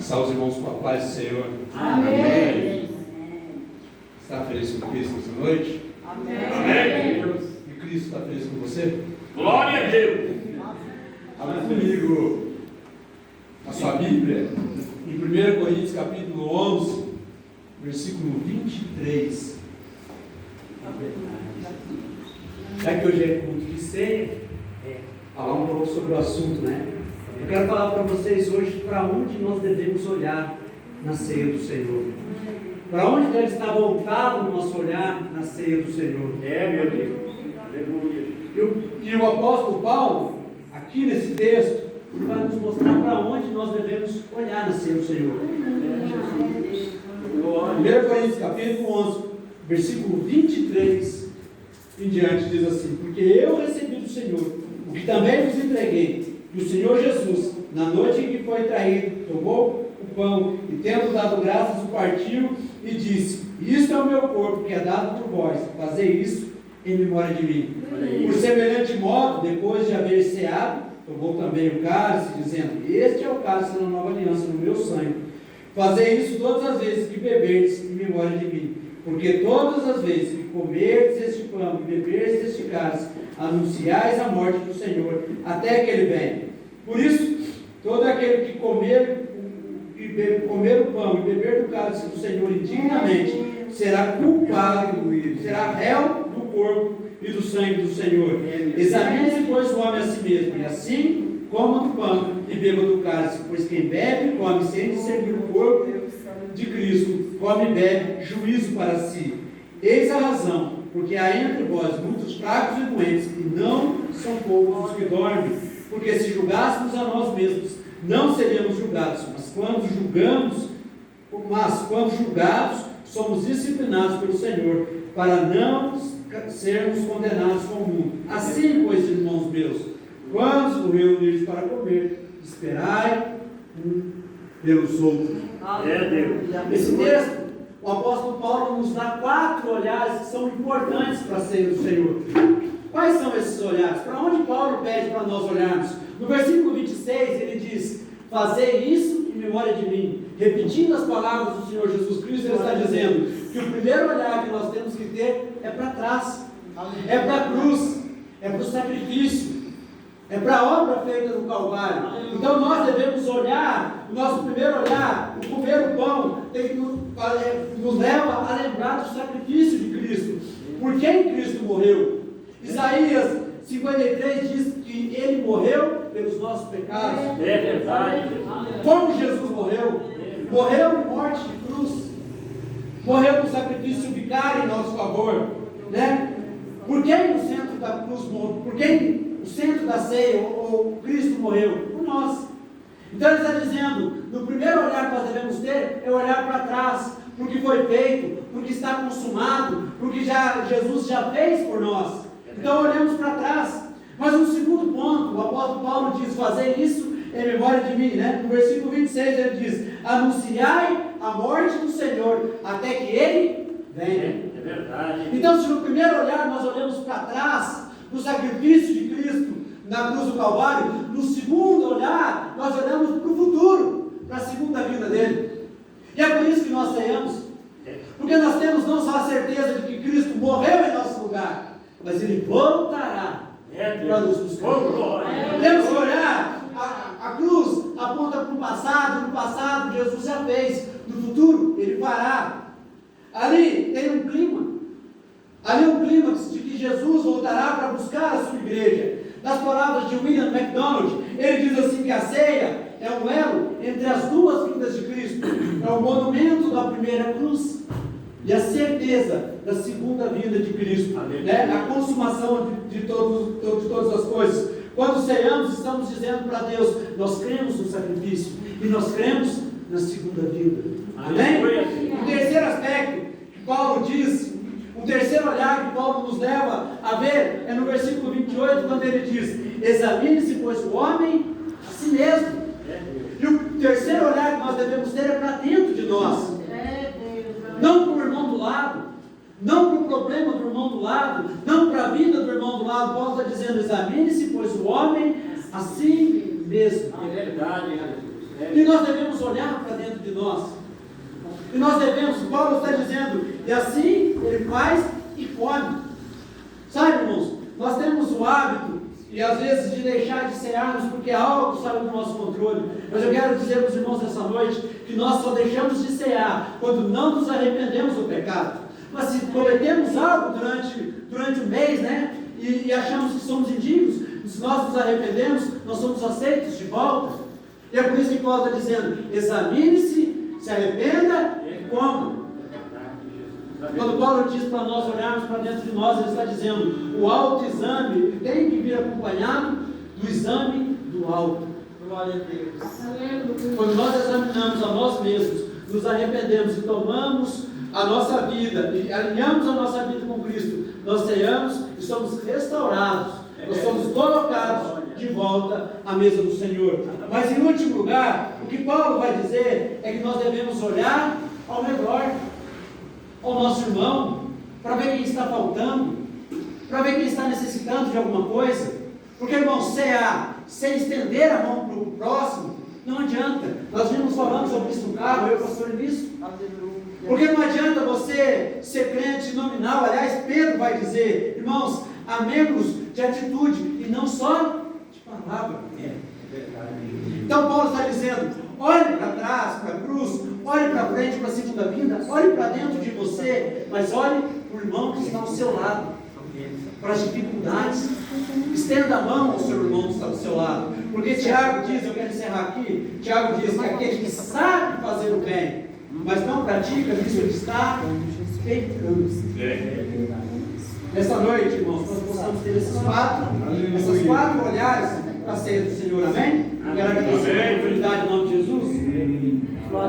Salve os irmãos com a paz do Senhor. Amém. Está feliz com Cristo essa noite? Amém. E Cristo está feliz com você? Glória a Deus. Abra comigo a sua Bíblia em 1 Coríntios capítulo 11, versículo 23. Já que hoje é culto de ceia, falar um pouco sobre o assunto, né? Eu quero falar para vocês hoje para onde nós devemos olhar na ceia do Senhor. Para onde deve estar voltado o nosso olhar na ceia do Senhor. Meu Deus. Aleluia. E o apóstolo Paulo, aqui nesse texto, vai nos mostrar para onde nós devemos olhar na ceia do Senhor. 1 Coríntios capítulo 11, versículo 23 em diante, diz assim: porque eu recebi do Senhor o que também vos entreguei, que o Senhor Jesus, na noite em que foi traído, tomou o pão e, tendo dado graças, o partiu e disse: isto é o meu corpo que é dado por vós, fazei isso em memória de mim. Por semelhante modo, depois de haver ceado, tomou também o cálice, dizendo: este é o cálice da nova aliança no meu sangue. Fazei isso todas as vezes que beberdes em memória de mim. Porque todas as vezes que comerdes este pão e beberdes este cálice, anunciais a morte do Senhor, até que Ele venha. Por isso, todo aquele que comer o pão e beber do cálice do Senhor indignamente, será culpado, será réu do corpo e do sangue do Senhor. Examine-se, pois, o homem a si mesmo, e assim coma do pão e beba do cálice, pois quem bebe e come sem discernir o corpo de Cristo, come e bebe juízo para si. Eis a razão, porque há entre vós muitos fracos e doentes, e não são poucos os que dormem. Porque se julgássemos a nós mesmos, não seríamos julgados, mas quando julgados, somos disciplinados pelo Senhor, para não sermos condenados com o mundo. Assim, pois, irmãos meus, quando vos reunirdes para comer, esperai pelos outros. Nesse texto, o apóstolo Paulo nos dá 4 olhares que são importantes para a ceia do Senhor. Quais são esses olhares? Para onde Paulo pede para nós olharmos? No versículo 26 ele diz: fazei isso em memória de mim. Repetindo as palavras do Senhor Jesus Cristo, ele está dizendo que o primeiro olhar que nós temos que ter é para trás, é para a cruz, é para o sacrifício, é para a obra feita no Calvário. Então nós devemos olhar, o nosso primeiro olhar, o comer o pão, nos leva a lembrar do sacrifício de Cristo. Por quem Cristo morreu? Isaías 53 diz que Ele morreu pelos nossos pecados. É verdade. Como Jesus morreu? Morreu em morte de cruz. Morreu no sacrifício vicário em nosso favor, né? Por quem o centro da cruz morreu? Por quem o centro da ceia, ou Cristo morreu? Por nós. Então ele está dizendo, no primeiro olhar que nós devemos ter, é olhar para trás, porque foi feito, porque está consumado, porque Jesus já fez por nós. Então olhamos para trás. Mas no segundo ponto, o apóstolo Paulo diz: fazer isso em memória de mim, né? No versículo 26 ele diz: anunciai a morte do Senhor, até que Ele venha. É verdade. Então, se no primeiro olhar nós olhamos para trás, no sacrifício de Cristo na cruz do Calvário, no segundo olhar nós olhamos para o futuro, para a segunda vinda dele. E é por isso que nós ceiamos, porque nós temos não só a certeza de que Cristo morreu em nosso lugar, mas Ele voltará para nos buscar. Temos que olhar, a cruz aponta para o passado, no passado Jesus já fez, no futuro Ele fará. Ali tem um clima, de que Jesus voltará para buscar a sua igreja. Nas palavras de William MacDonald, ele diz assim que a ceia é um elo entre as duas vindas de Cristo, é o monumento da primeira cruz e a certeza da segunda vinda de Cristo, né? A consumação de todas as coisas. Quando ceiamos, estamos dizendo para Deus: nós cremos no sacrifício e nós cremos na segunda vinda. Amém? O terceiro aspecto que Paulo diz, o terceiro olhar que Paulo nos leva a ver, é no versículo 28, quando ele diz: examine-se, pois, o homem a si mesmo. E o terceiro olhar que nós devemos ter é para dentro de nós, não para o irmão do lado, não para o problema do irmão do lado, não para a vida do irmão do lado. Paulo está dizendo: examine-se, pois, o homem a si mesmo. É verdade. E nós devemos olhar para dentro de nós. E nós devemos, Paulo está dizendo, e assim ele faz e come. Sabe, irmãos, nós temos o hábito, e às vezes, de deixar de cearmos, porque algo sai do nosso controle. Mas eu quero dizer para os irmãos nessa noite, que nós só deixamos de cear quando não nos arrependemos do pecado. Mas se cometemos algo durante o mês, né, e achamos que somos indignos, se nós nos arrependemos, nós somos aceitos de volta. E é por isso que Paulo está dizendo, examine-se, se arrependa e coma. Quando Paulo diz para nós olharmos para dentro de nós, ele está dizendo, o autoexame tem que vir acompanhado do exame do alto. Glória a Deus. Quando nós examinamos a nós mesmos, nos arrependemos e tomamos a nossa vida, e alinhamos a nossa vida com Cristo, nós ceamos e somos restaurados, nós somos colocados de volta à mesa do Senhor. Mas em último lugar, o que Paulo vai dizer é que nós devemos olhar ao redor, ao nosso irmão, para ver quem está faltando, para ver quem está necessitando de alguma coisa. Porque, irmão, cear sem estender a mão para o próximo, não adianta. Nós vimos falando sobre isso no carro, eu e o pastor Nisso. Porque não adianta você ser crente nominal. Aliás, Pedro vai dizer, irmãos, amemos de atitude e não só de palavra. Então Paulo está dizendo, olhe para trás, para a cruz, olhe para frente, para a segunda vinda, olhe para dentro de você, mas olhe para o irmão que está ao seu lado, para as dificuldades. Estenda a mão ao seu irmão que está do seu lado. Porque Tiago diz, eu quero encerrar aqui, Tiago diz que aquele que sabe fazer o bem, mas não pratica, isso ele está pecando. Nessa noite, irmãos, nós possamos ter essas quatro olhares para a ceia do Senhor, amém? Eu quero agradecer a oportunidade em nome de Jesus.